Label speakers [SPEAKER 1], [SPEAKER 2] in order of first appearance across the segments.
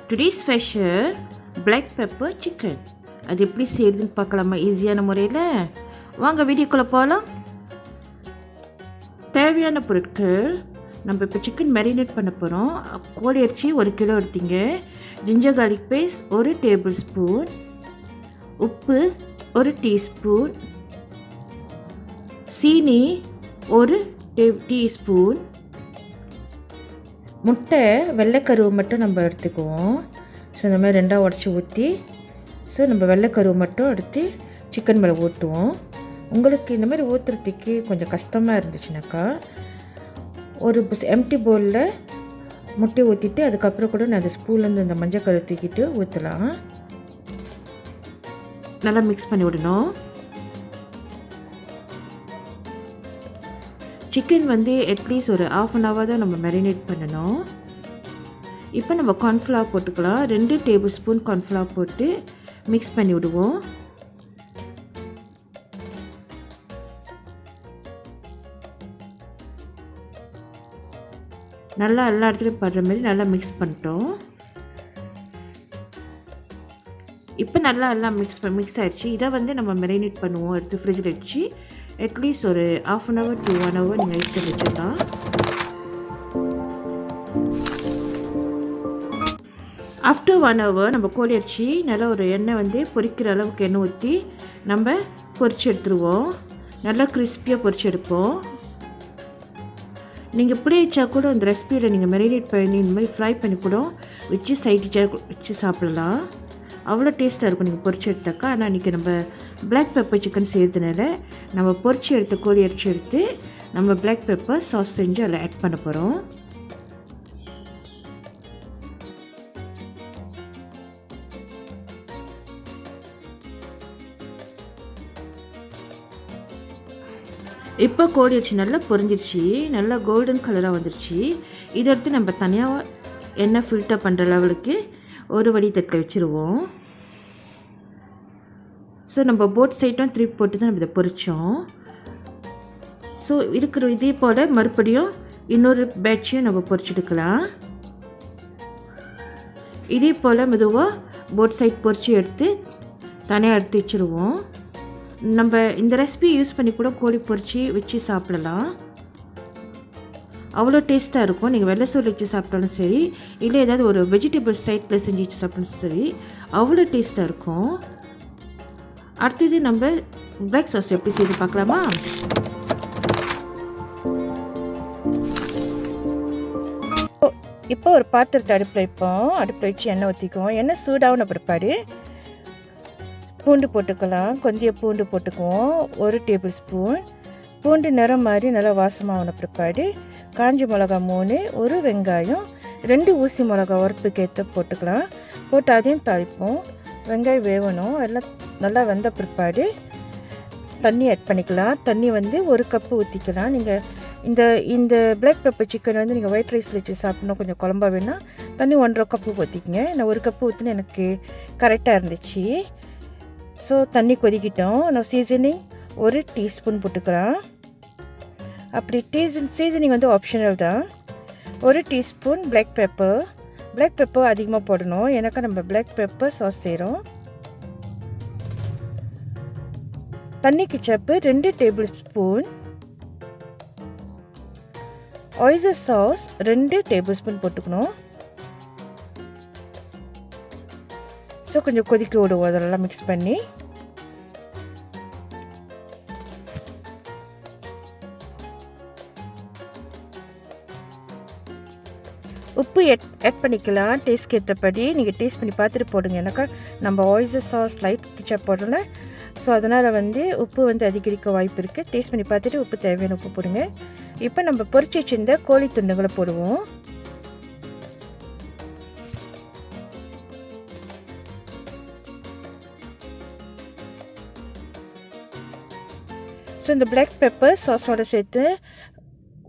[SPEAKER 1] Today's special black pepper chicken. அது எப்படி செய்யறதுன்னு பார்க்கலாமா ஈஸியான முறையில்? வாங்க வீடியோக்குள்ளே போகலாம். தேவையான பொருட்கள், நம்ம இப்போ சிக்கன் மேரினேட் பண்ண போகிறோம். கோழி இறைச்சி 1 கிலோ எடுத்தீங்க, ginger garlic paste 1 tablespoon, உப்பு 1 டீஸ்பூன், சீனி 1 டீஸ்பூன், முட்டை வெள்ளைக்கருவை மட்டும் நம்ம எடுத்துக்குவோம். ஸோ இந்த மாதிரி 2 உடச்சி ஊற்றி, ஸோ நம்ம வெள்ளைக்கருவை மட்டும் எடுத்து சிக்கன் மேலே ஊற்றுவோம். உங்களுக்கு இந்த மாதிரி ஊற்றுறதுக்கு கொஞ்சம் கஷ்டமாக இருந்துச்சுனாக்கா ஒரு எம்டி பவுலில் முட்டையை ஊற்றிட்டு அதுக்கப்புறம் கூட நான் அந்த ஸ்பூன்லேருந்து இந்த மஞ்சள் கரு தூக்கிட்டு ஊற்றலாம். நல்லா மிக்ஸ் பண்ணி விடணும். சிக்கன் அட்லீஸ்ட் ஒரு 1/2 hour தான் நம்ம மேரினேட் பண்ணணும். இப்போ நம்ம கார்ன்ஃப்ளவர் போட்டுக்கலாம். 2 டேபிள் ஸ்பூன் கார்ன்ஃப்ளவர் போட்டு மிக்ஸ் பண்ணி விடுவோம். நல்லா எல்லா இடத்துலையும் படுற மாதிரி நல்லா மிக்ஸ் பண்ணிட்டோம். இப்போ நல்லா எல்லாம் மிக்ஸ் ஆகிடுச்சு. இதை நம்ம மேரினேட் பண்ணுவோம். எடுத்து ஃப்ரிட்ஜில் வச்சு அட்லீஸ்ட் ஒரு 1/2 hour to 1 hour நீங்கள் எடுத்து வச்சுக்கலாம். ஆஃப்டர் 1 hour நம்ம கோழி அரிசி நல்லா ஒரு எண்ணெய் பொரிக்கிற அளவுக்கு எண்ணெய் ஊற்றி நம்ம பொரிச்சு எடுத்துருவோம். நல்லா கிறிஸ்பியாக பொரிச்சு எடுப்போம். நீங்கள் இப்படி வச்சா கூட அந்த ரெசிபியில் நீங்கள் மேரினேட் பண்ணி இந்த மாதிரி ஃப்ரை பண்ணி கூட வச்சு சைடிச்சாக வச்சு சாப்பிடலாம். அவ்வளோ டேஸ்ட்டாக இருக்கும் நீங்கள் பொரிச்சு எடுத்தாக்கா. ஆனால் இன்றைக்கி நம்ம பிளாக் பெப்பர் சிக்கன் செய்கிறதுனால நம்ம பொரிச்சு எடுத்த கோழி அரிசி எடுத்து நம்ம பிளாக் பெப்பர் சாஸ் செஞ்சு அதில் ஆட் பண்ண போகிறோம். இப்போ கோழி அரிசி நல்லா பொரிஞ்சிருச்சு, நல்லா கோல்டன் கலராக வந்துருச்சு. இதை எடுத்து நம்ம தனியாக எண்ணெய் ஃபில்டர் பண்ணுற லெவலுக்கு ஒரு வடித்தட்டில் வச்சுருவோம். ஸோ நம்ம போட் சைட்டும் திருப்பி போட்டு தான் நம்ம இதை பொரித்தோம். ஸோ இருக்கிற இதே போல் மறுபடியும் இன்னொரு பேட்சையும் நம்ம பொரிச்செடுக்கலாம். இதே போல் மெதுவாக போட் சைட் பொரித்து எடுத்து தனியாக எடுத்து வச்சுருவோம். நம்ம இந்த ரெசிபி யூஸ் பண்ணி கூட கோழி பொரித்து வச்சு சாப்பிடலாம். அவ்வளோ டேஸ்ட்டாக இருக்கும். நீங்கள் வெள்ளை சோறு வச்சு சாப்பிட்டாலும் சரி, இல்லை ஏதாவது ஒரு வெஜிடபிள் சைட்டில் செஞ்சு வச்சு சாப்பிட்டாலும் சரி, அவ்வளோ டேஸ்ட்டாக இருக்கும். அடுத்தது நம்ம பிளாக் சாஸ் எப்படி செய்து பார்க்கலாமா? இப்போ ஒரு பாத்திரத்தை அடுப்பில் வச்சு எண்ணெய் ஊற்றிக்குவோம். எண்ணெய் சூடான பிற்பாடு பூண்டு போட்டுக்கலாம். கொஞ்சம் பூண்டு போட்டுக்குவோம். 1 டேபிள் ஸ்பூன் பூண்டு நிறம் மாதிரி நல்லா வாசமாகின பிற்பாடு காஞ்ச மிளகா 3, 1 வெங்காயம், 2 ஊசி மிளகா உரப்புக்கு ஏற்ற போட்டுக்கலாம். போட்டு அதையும் தாளிப்போம். வெங்காயம் வேகணும். எல்லாம் நல்லா வெந்த பிற்பாடு தண்ணி ஆட் பண்ணிக்கலாம். தண்ணி 1 கப்பு ஊற்றிக்கலாம். நீங்கள் இந்த பிளாக் பெப்பர் சிக்கன் நீங்கள் ஒயிட் ரைஸில் வச்சு சாப்பிட்ணும். கொஞ்சம் குழம்பா வேணால் தண்ணி 1.5 கப்பு ஊற்றிக்கங்க. நான் 1 கப்பு ஊற்றினா எனக்கு கரெக்டாக இருந்துச்சு. ஸோ தண்ணி கொதிக்கிட்டோம். நான் சீசனிங் 1 டீஸ்பூன் போட்டுக்கலாம். அப்படி சீசனிங் ஆப்ஷனல் தான். 1 டீஸ்பூன் பிளாக் பெப்பர் அதிகமாக போடணும். எனக்கு நம்ம பிளாக் பெப்பர் சாஸ் செய்கிறோம். தண்ணிக்கு சப்பு 2 table spoon, oyster sauce 2 table spoon போட்டுக்கணும். ஸோ கொஞ்சம் கொதிக்க விடுவோம். அதெல்லாம் மிக்ஸ் பண்ணி உப்பு ஆட் பண்ணிக்கலாம். டேஸ்ட்க்கு ஏற்றபடி நீங்கள் டேஸ்ட் பண்ணி பார்த்துட்டு போடுங்க. ஏன்னாக்கா நம்ம ஒய்ஸ்டர் சாஸ் லைட் கிச்சப் போடல. ஸோ அதனால் உப்பு அதிகரிக்க வாய்ப்பு இருக்குது. டேஸ்ட் பண்ணி பார்த்துட்டு உப்பு தேவையான உப்பு போடுங்க. இப்போ நம்ம பொரிச்சு வச்சிருந்த கோழி துண்டுகளை போடுவோம். ஸோ இந்த பிளாக் பெப்பர் சாஸோடு சேர்த்து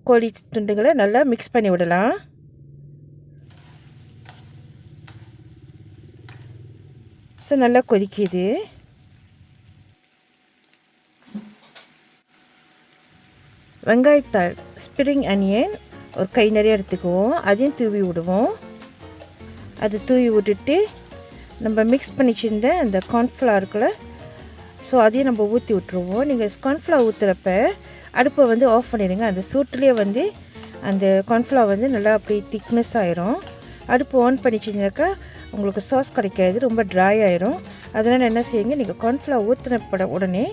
[SPEAKER 1] கோழி துண்டுகளை நல்லா மிக்ஸ் பண்ணி விடலாம். ஸோ நல்லா கொதிக்குது. வெங்காயத்தாள் ஸ்ப்ரிங் அனியன் ஒரு கை நிறைய எடுத்துக்குவோம். அதையும் தூவி விடுவோம். அது தூவி விட்டுட்டு நம்ம மிக்ஸ் பண்ணி வச்சிருந்த அந்த கார்ன்ஃப்ளவர் இருக்குல்ல, ஸோ அதையும் நம்ம ஊற்றி விட்ருவோம். நீங்கள் கார்ன்ஃப்ளவர் ஊற்றுறப்ப அடுப்பை வந்து ஆஃப் பண்ணிடுங்க. அந்த சூட்லேயே வந்து அந்த கார்ன்ஃப்ளவர் வந்து நல்லா அப்படி திக்னஸ் ஆயிரும். அடுப்பு ஆன் பண்ணிச்சிங்கனாக்கா உங்களுக்கு சாஸ் கிடைக்காது, ரொம்ப ட்ரை ஆயிரும். அதனால் என்ன செய்யுங்க, நீங்கள் கார்ன்ஃப்ளவர் ஊற்றின உடனே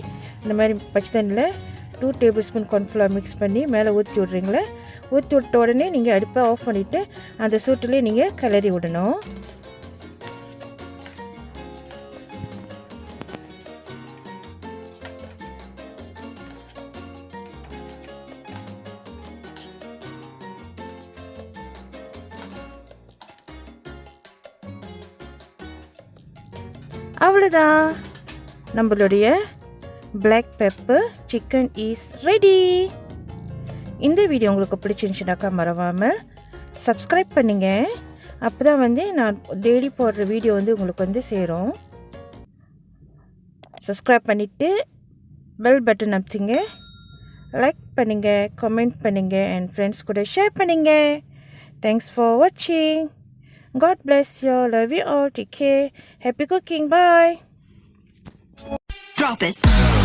[SPEAKER 1] இந்த மாதிரி பச்சை தண்ணியில் 2 டேபிள் ஸ்பூன் கார்ன்ஃப்ளவர் மிக்ஸ் பண்ணி மேலே ஊற்றி விட்றீங்களே, ஊற்றி விட்ட உடனே நீங்கள் அடுப்பை ஆஃப் பண்ணிவிட்டு அந்த சூட்டிலே நீங்கள் கிளறி விடணும். அவ்வளோதான், நம்மளுடைய Black Pepper chicken is ready. இந்த வீடியோ உங்களுக்கு பிடிச்சிருந்துச்சுனாக்கா மறவாமல் சப்ஸ்கிரைப் பண்ணுங்க. அப்போ தான் வந்து நான் டெய்லி போடுற வீடியோ வந்து உங்களுக்கு வந்து சேரும். சப்ஸ்கிரைப் பண்ணிவிட்டு பெல் பட்டன் அமுத்திங்க. லைக் பண்ணுங்கள், கமெண்ட் பண்ணுங்கள், அண்ட் ஃப்ரெண்ட்ஸ் கூட ஷேர் பண்ணுங்கள். தேங்க்ஸ் ஃபார் வாட்சிங். God bless you. Love you all. Take care. Happy cooking. Bye.
[SPEAKER 2] Drop it.